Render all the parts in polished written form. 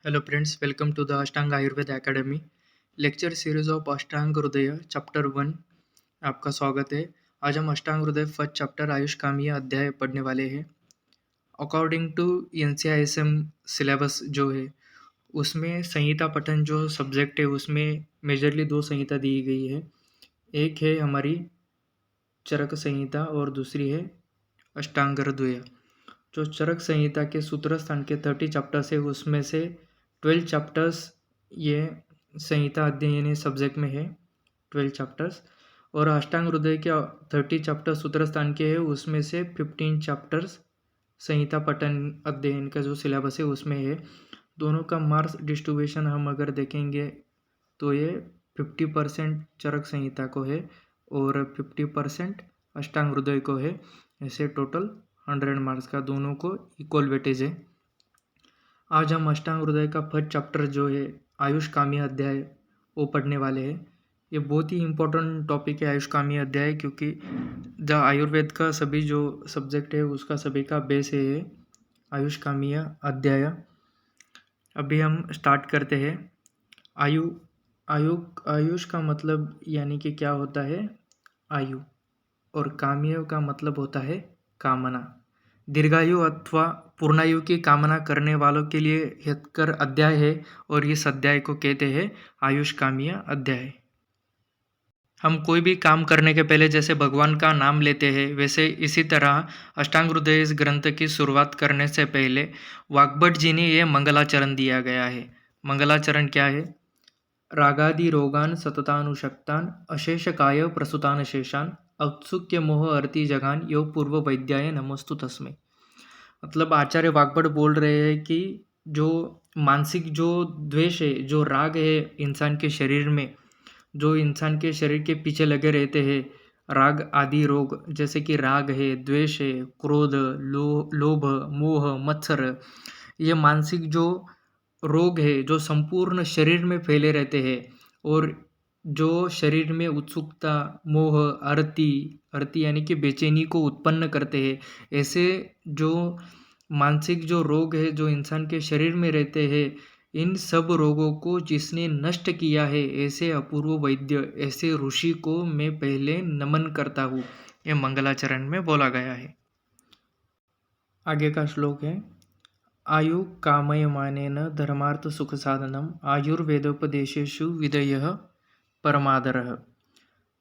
Hello friends, welcome to the Ashtanga Ayurveda academy lecture series of अष्टांग हृदय chapter 1। आपका स्वागत है। आज हम अष्टांग हृदय फर्स्ट चैप्टर आयुष कामीय अध्याय पढ़ने वाले हैं। अकॉर्डिंग टू NCISM सिलेबस जो है उसमें संहिता पठन जो सब्जेक्ट है उसमें मेजरली दो संहिता दी गई है। एक है हमारी चरक संहिता और दूसरी है अष्टांग हृदय। जो चरक संहिता के सूत्र स्थान के 30 चैप्टर्स है उसमें से 12 चैप्टर्स ये संहिता अध्ययन सब्जेक्ट में है, 12 चैप्टर्स। और अष्टांग हृदय के 30 चैप्टर सूत्र स्थान के है उसमें से 15 चैप्टर्स संहिता पठन अध्ययन का जो सिलेबस है उसमें है। दोनों का मार्क्स डिस्ट्रीब्यूशन हम अगर देखेंगे तो ये 50% चरक संहिता को है और 50% अष्टांग हृदय को है। ऐसे टोटल 100 मार्क्स का दोनों को इक्वल वेटेज है। आज हम अष्टांग हृदय का फर्स्ट चैप्टर जो है आयुष कामीय अध्याय वो पढ़ने वाले हैं। ये बहुत ही इम्पोर्टेंट टॉपिक है आयुष कामीय अध्याय, क्योंकि द आयुर्वेद का सभी जो सब्जेक्ट है उसका सभी का बेस है ये आयुष कामीय अध्याय। अभी हम स्टार्ट करते हैं। आयुष का मतलब यानी कि क्या होता है आयु, और कामीय का मतलब होता है कामना। दीर्घायु अथवा पूर्णायु की कामना करने वालों के लिए हितकर अध्याय है और इस अध्याय को कहते हैं आयुष कामीय अध्याय। हम कोई भी काम करने के पहले जैसे भगवान का नाम लेते हैं वैसे इसी तरह अष्टांग हृदय इस ग्रंथ की शुरुआत करने से पहले वाग्भट जी ने यह मंगलाचरण दिया गया है। मंगलाचरण क्या है? रागादि रोगान सततानुशक्तान अशेषकाय प्रसूतान शेषान औत्सुक्य मोह अर्ति जगान यो पूर्व वैद्याय नमस्तु तस्मै। मतलब आचार्य वाग्भट बोल रहे हैं कि जो मानसिक जो द्वेष है, जो राग है इंसान के शरीर में, जो इंसान के शरीर के पीछे लगे रहते हैं, राग आदि रोग जैसे कि राग है, द्वेष है, क्रोध, लोभ, मोह, मत्सर, ये मानसिक जो रोग है जो संपूर्ण शरीर में फैले रहते हैं और जो शरीर में उत्सुकता, मोह, अर्ति यानी कि बेचैनी को उत्पन्न करते हैं, ऐसे जो मानसिक जो रोग है जो इंसान के शरीर में रहते हैं, इन सब रोगों को जिसने नष्ट किया है ऐसे अपूर्व वैद्य, ऐसे ऋषि को मैं पहले नमन करता हूँ। ये मंगलाचरण में बोला गया है। आगे का श्लोक है आयु कामयमानेन धर्मार्थ सुख साधनम आयुर्वेदोपदेशेषु विधेयः परमादरः।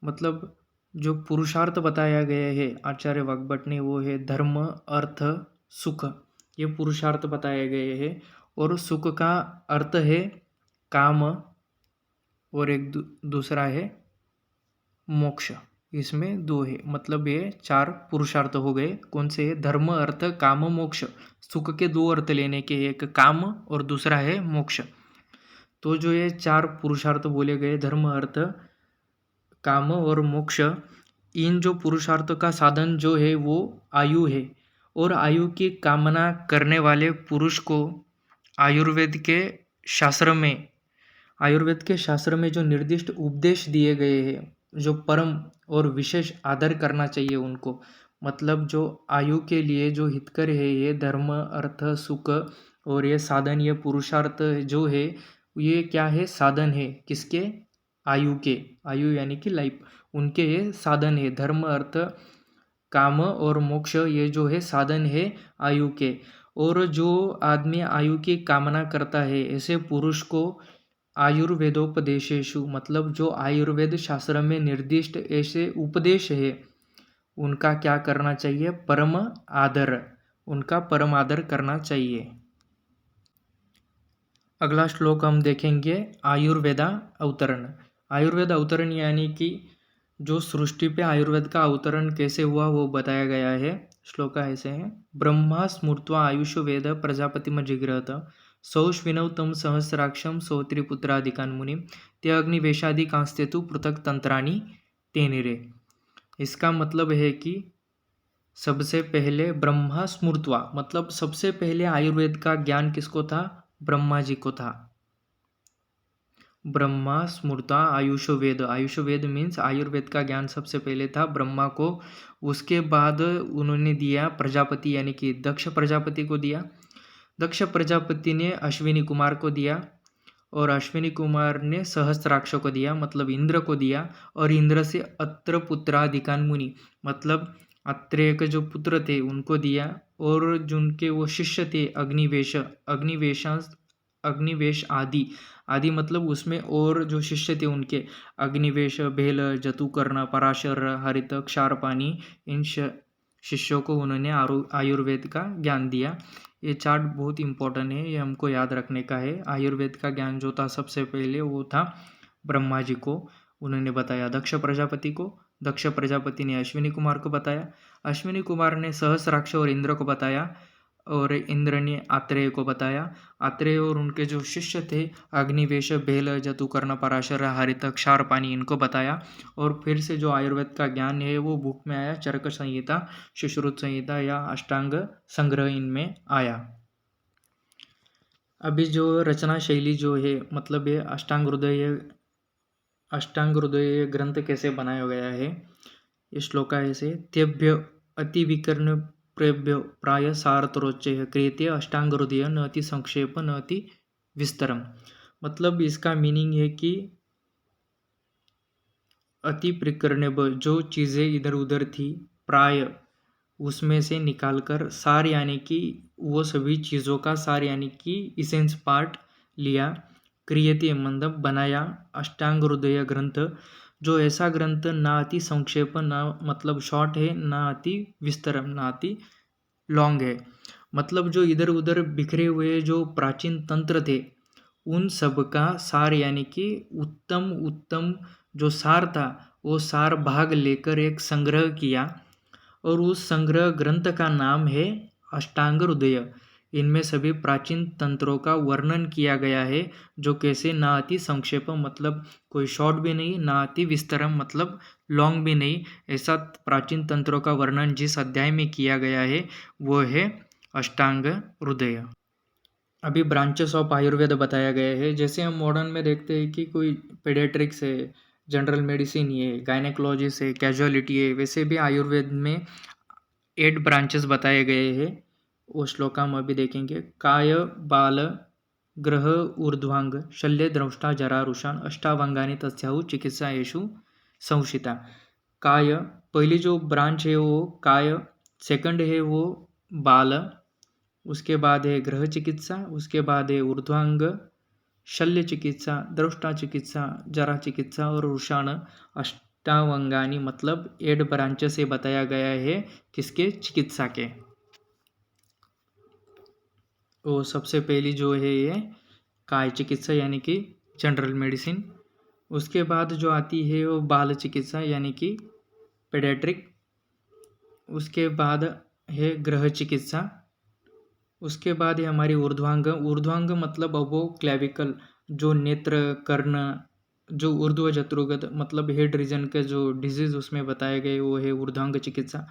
मतलब जो पुरुषार्थ बताया गया है आचार्य वाग्भट ने वो है धर्म, अर्थ, सुख, ये पुरुषार्थ बताए गए हैं। और सुख का अर्थ है काम और एक दूसरा है मोक्ष। इसमें दो है, मतलब ये 4 पुरुषार्थ हो गए। कौन से है? धर्म, अर्थ, काम, मोक्ष। सुख के 2 अर्थ लेने के, एक काम और दूसरा है मोक्ष। तो जो ये 4 पुरुषार्थ बोले गए धर्म, अर्थ, काम और मोक्ष, इन जो पुरुषार्थ का साधन जो है वो आयु है। और आयु की कामना करने वाले पुरुष को आयुर्वेद के शास्त्र में जो निर्दिष्ट उपदेश दिए गए हैं, जो परम और विशेष आदर करना चाहिए उनको। मतलब जो आयु के लिए जो हितकर है ये धर्म, अर्थ, सुख और ये साधन, ये पुरुषार्थ जो है ये क्या है? साधन है। किसके? आयु के। आयु यानी कि लाइफ, उनके ये साधन है। धर्म, अर्थ, काम और मोक्ष ये जो है साधन है आयु के। और जो आदमी आयु की कामना करता है ऐसे पुरुष को आयुर्वेदोपदेशेषु, मतलब जो आयुर्वेद शास्त्र में निर्दिष्ट ऐसे उपदेश है उनका क्या करना चाहिए? परम आदर, उनका परम आदर करना चाहिए। अगला श्लोक हम देखेंगे आयुर्वेदा अवतरण। आयुर्वेद अवतरण यानी कि जो सृष्टि पे आयुर्वेद का अवतरण कैसे हुआ वो बताया गया है। श्लोक ऐसे हैं ब्रह्मा स्मृत्वा आयुष वेद प्रजापतिम जिग्रहत सौश्विनौ तम सहस्राक्षम सौत्रिपुत्रादिकान् मुनि ते अग्निवेशादि कांस्ते तु पृथक तंत्राणि तेनिरे। इसका मतलब है कि सबसे पहले ब्रह्मा स्मृत्वा, मतलब सबसे पहले आयुर्वेद का ज्ञान किसको था? ब्रह्मा जी को था। ब्रह्मा स्मृता आयुष वेद मीन्स आयुर्वेद का ज्ञान सबसे पहले था ब्रह्मा को। उसके बाद उन्होंने दिया प्रजापति यानी कि दक्ष प्रजापति को दिया। दक्ष प्रजापति ने अश्विनी कुमार को दिया और अश्विनी कुमार ने सहस्त्राक्ष को दिया, मतलब इंद्र को दिया, और इंद्र से अत्र पुत्राधिकान मुनि, मतलब अत्रेय के जो पुत्र थे उनको दिया, और जिनके वो शिष्य थे अग्निवेश आदि आदि, मतलब उसमें और जो शिष्य थे उनके अग्निवेश, भेल, जतुकर्ण, पराशर, हरित, क्षारपानी, इन शिष्यों को उन्होंने आयुर्वेद का ज्ञान दिया। ये चार्ट बहुत इंपॉर्टेंट है, ये हमको याद रखने का है। आयुर्वेद का ज्ञान जो था सबसे पहले वो था ब्रह्मा जी को उन्होंने बताया, दक्ष प्रजापति को। दक्ष प्रजापति ने अश्विनी कुमार को बताया, अश्विनी कुमार ने सहस्राक्ष और इंद्र को बताया, और इंद्र ने आत्रेय को बताया। आत्रेय और उनके जो शिष्य थे अग्निवेश, भेल, जतुकर्ण, पराशर, हरित, क्षारपानी, इनको बताया। और फिर से जो आयुर्वेद का ज्ञान है वो बुक में आया, चरक संहिता, सुश्रुत संहिता या अष्टांग संग्रह, इनमें आया। अभी जो रचना शैली जो है, मतलब ये अष्टांग हृदय ग्रंथ कैसे बनाया गया है, ये श्लोका ऐसे, तेभ्य अति विकर्ण प्रेभ्य प्राय सारतरोच्चय क्रियते अष्टांग हृदय, न अति संक्षेप न अति विस्तरम। मतलब इसका मीनिंग है कि अति प्रिकर्णेब, जो चीज़ें इधर उधर थी, प्राय उसमें से निकालकर सार यानी कि वो सभी चीज़ों का सार यानी कि इसेंस पार्ट लिया, क्रियते मतलब बनाया, अष्टांग हृदय ग्रंथ, जो ऐसा ग्रंथ ना अति संक्षेप, ना मतलब शॉर्ट है, ना अति विस्तरम, ना अति लॉन्ग है। मतलब जो इधर उधर बिखरे हुए जो प्राचीन तंत्र थे उन सब का सार यानी कि उत्तम जो सार था वो सार भाग लेकर एक संग्रह किया, और उस संग्रह ग्रंथ का नाम है अष्टांग हृदय। इनमें सभी प्राचीन तंत्रों का वर्णन किया गया है, जो कैसे ना अति संक्षेप मतलब कोई शॉर्ट भी नहीं, ना अति विस्तरम मतलब लॉन्ग भी नहीं, ऐसा प्राचीन तंत्रों का वर्णन जिस अध्याय में किया गया है वो है अष्टांग हृदय। अभी ब्रांचेस ऑफ आयुर्वेद बताया गया है। जैसे हम मॉडर्न में देखते हैं कि कोई पेडियाट्रिक्स है, जनरल मेडिसिन है, गायनेकोलॉजिस्ट है, कैजुअलिटी है, वैसे भी आयुर्वेद में 8 ब्रांचेस बताए गए हैं। वो श्लोका हम अभी देखेंगे। काय बाल ग्रह ऊर्ध्वांग शल्य द्रष्टा जरा रुषान अष्टावंगानी तस्याहु चिकित्सा येषु संशिता। काय पहली जो ब्रांच है वो काय, सेकंड है वो बाल, उसके बाद है ग्रह चिकित्सा, उसके बाद है ऊर्ध्वांग, शल्य चिकित्सा, द्रष्टा चिकित्सा, जरा चिकित्सा और रुषाण अष्टावंगानी, मतलब 8 ब्रांच से बताया गया है किसके, चिकित्सा के। वो सबसे पहली जो है ये काय चिकित्सा यानी कि जनरल मेडिसिन, उसके बाद जो आती है वो बाल चिकित्सा यानी कि पेडियाट्रिक, उसके बाद है ग्रह चिकित्सा, उसके बाद है हमारी ऊर्ध्वांग मतलब अब वो क्लैविकल, जो नेत्र, कर्ण, जो ऊर्ध्व चतुर्गत मतलब हेड रीजन के जो डिजीज उसमें बताए गए वो है ऊर्ध्वांग चिकित्सा।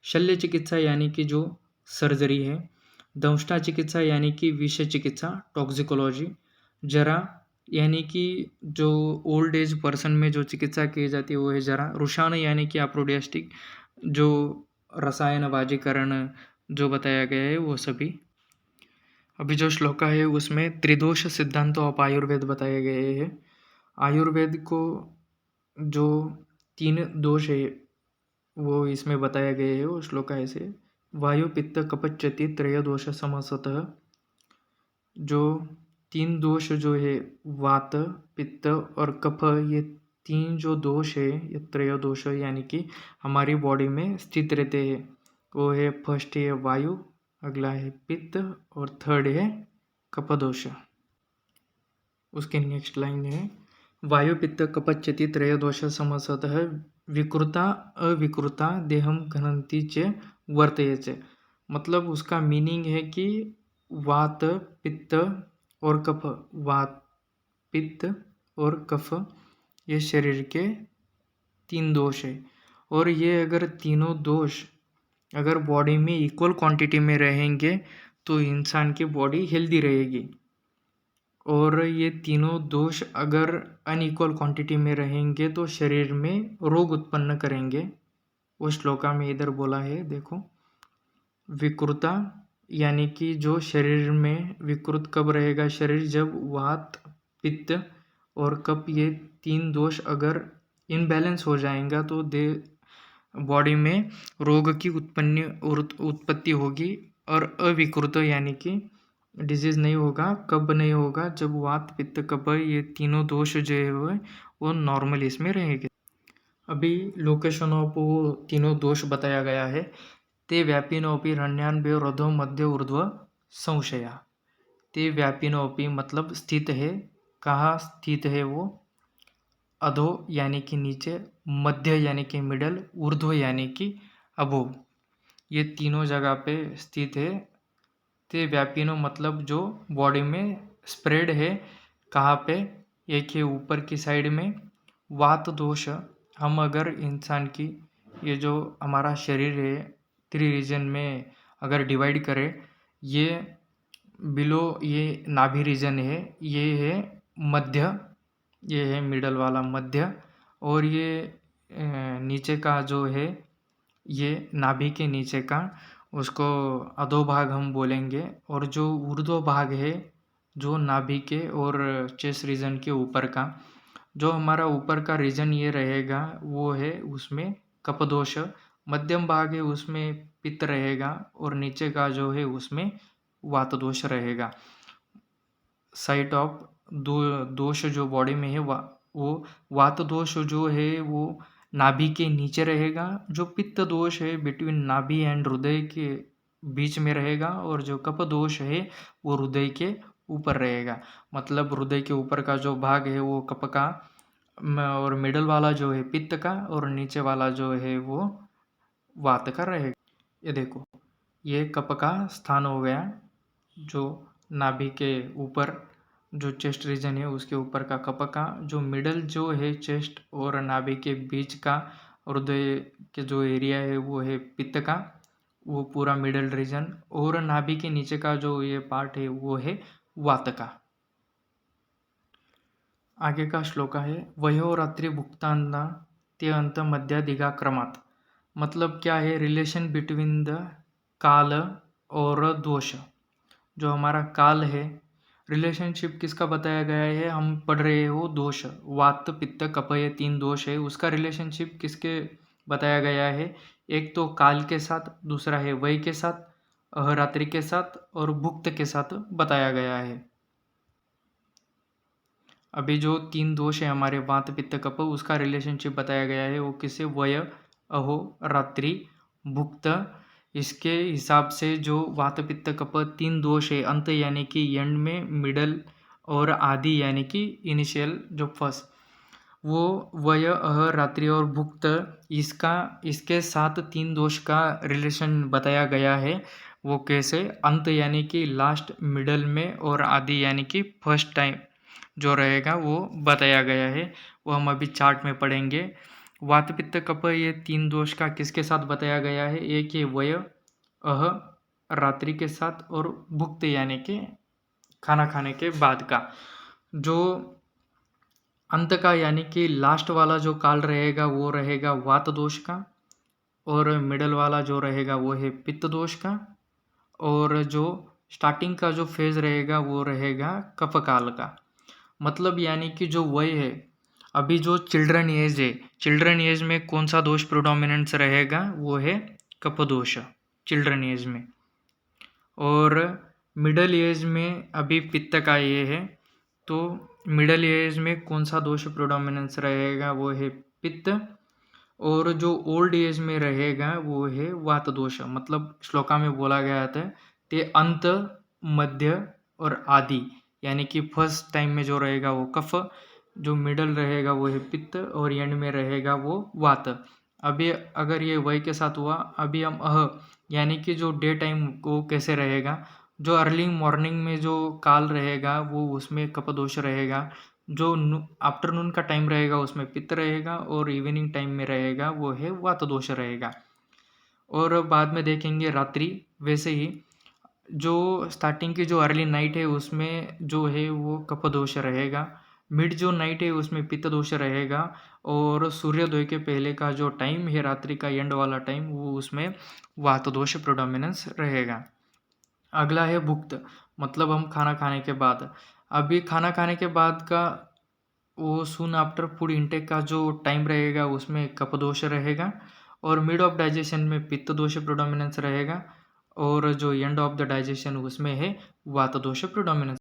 शल्य चिकित्सा यानी कि जो सर्जरी है। दंष्टा चिकित्सा यानी कि विष चिकित्सा, टॉक्सिकोलॉजी। जरा यानी कि जो ओल्ड एज पर्सन में जो चिकित्सा की जाती है वो है जरा। रुषाण यानी कि अप्रोडियास्टिक, जो रसायनवाजीकरण जो बताया गया है वो सभी। अभी जो श्लोका है उसमें त्रिदोष सिद्धांत ऑफ आयुर्वेद बताए गए हैं। आयुर्वेद को जो 3 दोष है वो इसमें बताया गया है। वो श्लोका ऐसे, वायु पित्त कपच्यति त्रय दोष समसतः, जो 3 दोष जो है वात, पित्त और कफ, ये 3 जो दोष है ये त्रय दोष यानी कि हमारी बॉडी में स्थित रहते हैं। वो है फर्स्ट है वायु, अगला है पित्त और थर्ड है कफ दोष। उसके नेक्स्ट लाइन है वायु पित्त कपच्यति त्रय दोष समसतः विकृता अविकृता देहम घनंती च वर्तयेच। मतलब उसका मीनिंग है कि वात, पित्त और कफ, वात, पित्त और कफ ये शरीर के 3 दोष है, और ये अगर तीनों दोष अगर बॉडी में इक्वल क्वांटिटी में रहेंगे तो इंसान की बॉडी हेल्दी रहेगी, और ये तीनों दोष अगर अनइक्वल क्वांटिटी में रहेंगे तो शरीर में रोग उत्पन्न करेंगे। वो श्लोका में इधर बोला है देखो, विकृता यानी कि जो शरीर में विकृत कब रहेगा शरीर, जब वात, पित्त और कफ ये 3 दोष अगर इनबैलेंस हो जाएगा तो बॉडी में रोग की उत्पत्ति होगी और अविकृत यानी कि डिजीज नहीं होगा। कब नहीं होगा, जब वात, पित्त, कफ ये तीनों दोष जो है वो नॉर्मल इसमें रहेंगे। अभी लोकेशन ऑफ वो तीनों दोष बताया गया है। ते व्यापिनोपि रण्यान्भे रधो मध्य ऊर्ध्व संशया। ते व्यापिनोपि मतलब स्थित है, कहाँ स्थित है वो, अधो यानी कि नीचे, मध्य यानी कि मिडल, ऊर्ध्व यानी कि अबोव, ये तीनों जगह पे स्थित है। ते व्यापिनो मतलब जो बॉडी में स्प्रेड है, कहाँ पे, एक है ऊपर की साइड में। वात दोष, हम अगर इंसान की ये जो हमारा शरीर है 3 रीजन में अगर डिवाइड करें, ये बिलो ये नाभि रीजन है, ये है मध्य, ये है मिडल वाला मध्य, और ये नीचे का जो है ये नाभि के नीचे का, उसको अधोभाग हम बोलेंगे। और जो ऊर्ध्व भाग है जो नाभि के और चेस्ट रीजन के ऊपर का, जो हमारा ऊपर का रीजन ये रहेगा वो है उसमें कपदोष। मध्यम भाग है उसमें पित्त रहेगा और नीचे का जो है उसमें वात दोष रहेगा। साइट ऑफ दोष जो बॉडी में है वो वात दोष जो है वो नाभि के नीचे रहेगा। जो पित्त दोष है बिटवीन नाभि एंड हृदय के बीच में रहेगा, और जो कफ दोष है वो हृदय के ऊपर रहेगा। मतलब हृदय के ऊपर का जो भाग है वो कफ का, और मिडल वाला जो है पित्त का, और नीचे वाला जो है वो वात का रहेगा। ये देखो, ये कफ का स्थान हो गया, जो नाभि के ऊपर जो चेस्ट रीजन है उसके ऊपर का कफ का। जो मिडल जो है चेस्ट और नाभि के बीच का हृदय के जो एरिया है वो है पित्त का, वो पूरा मिडल रीजन। और नाभि के नीचे का जो ये पार्ट है वो है वात का। आगे का श्लोक है वयो रात्रि भुक्तान्ना ते अंत मध्य दिगा क्रमात्। मतलब क्या है, रिलेशन बिटवीन द काल और दोष। जो हमारा काल है, रिलेशनशिप किसका बताया गया है, हम पढ़ रहे हो दोष, वात, पित्त, कफ, ये 3 दोष है, उसका रिलेशनशिप किसके बताया गया है। एक तो काल के साथ, दूसरा है वय के साथ, अहरात्रि के साथ और भुक्त के साथ बताया गया है। अभी जो 3 दोष है हमारे वात, पित्त, कफ, उसका रिलेशनशिप बताया गया है वो किससे, वय, अहो, रात्रि, भुक्त। इसके हिसाब से जो वात, पित्त, कफ 3 दोष है, अंत यानी कि एंड में, मिडल और आदि यानी कि इनिशियल जो फर्स्ट, वो वय, अह, रात्रि और भुक्त, इसके साथ 3 दोष का रिलेशन बताया गया है। वो कैसे, अंत यानी कि लास्ट, मिडल में, और आदि यानी कि फर्स्ट टाइम जो रहेगा वो बताया गया है। वो हम अभी चार्ट में पढ़ेंगे। वात, पित्त, कफ ये 3 दोष का किसके साथ बताया गया है, एक ये वय, अह, रात्रि के साथ, और भुक्त यानी कि खाना खाने के बाद का। जो अंत का यानी कि लास्ट वाला जो काल रहेगा वो रहेगा वात दोष का, और मिडल वाला जो रहेगा वो है पित्त दोष का, और जो स्टार्टिंग का जो फेज रहेगा वो रहेगा कफ काल का। मतलब यानी कि जो वय है, अभी जो चिल्ड्रन एज है, चिल्ड्रन एज में कौन सा दोष प्रोडोमिनेंस रहेगा, वो है कफ दोष चिल्ड्रन एज में। और मिडल एज में अभी पित्त का ये है, तो मिडल एज में कौन सा दोष प्रोडोमिनेंस रहेगा, वो है पित्त। और जो ओल्ड एज में रहेगा वो है वात दोष। मतलब श्लोका में बोला गया था ते अंत, मध्य और आदि, यानी कि फर्स्ट टाइम में जो रहेगा वो कफ, जो मिडल रहेगा वो है पित्त, और एंड में रहेगा वो वात। अभी अगर ये वय के साथ हुआ, अभी हम अह यानी कि जो डे टाइम को कैसे रहेगा, जो अर्ली मॉर्निंग में जो काल रहेगा वो उसमें कफ दोष रहेगा। जो आफ्टरनून का टाइम रहेगा उसमें पित्त रहेगा, और इवनिंग टाइम में रहेगा वो है वात दोष रहेगा। और बाद में देखेंगे रात्रि, वैसे ही जो स्टार्टिंग की जो अर्ली नाइट है उसमें जो है वो कफ दोष रहेगा। मिड जो नाइट है उसमें पित्त दोष रहेगा, और सूर्योदय के पहले का जो टाइम है रात्रि का एंड वाला टाइम, वो उसमें वात दोष प्रोडोमिनेंस रहेगा। अगला है भुक्त, मतलब हम खाना खाने के बाद। अभी खाना खाने के बाद का वो सून आफ्टर फूड इंटेक का जो टाइम रहेगा उसमें कफ दोष रहेगा, और मिड ऑफ डाइजेशन में पित्त दोष प्रोडोमिनेंस रहेगा, और जो एंड ऑफ द डाइजेशन उसमें है वात दोष प्रोडोमिनेंस।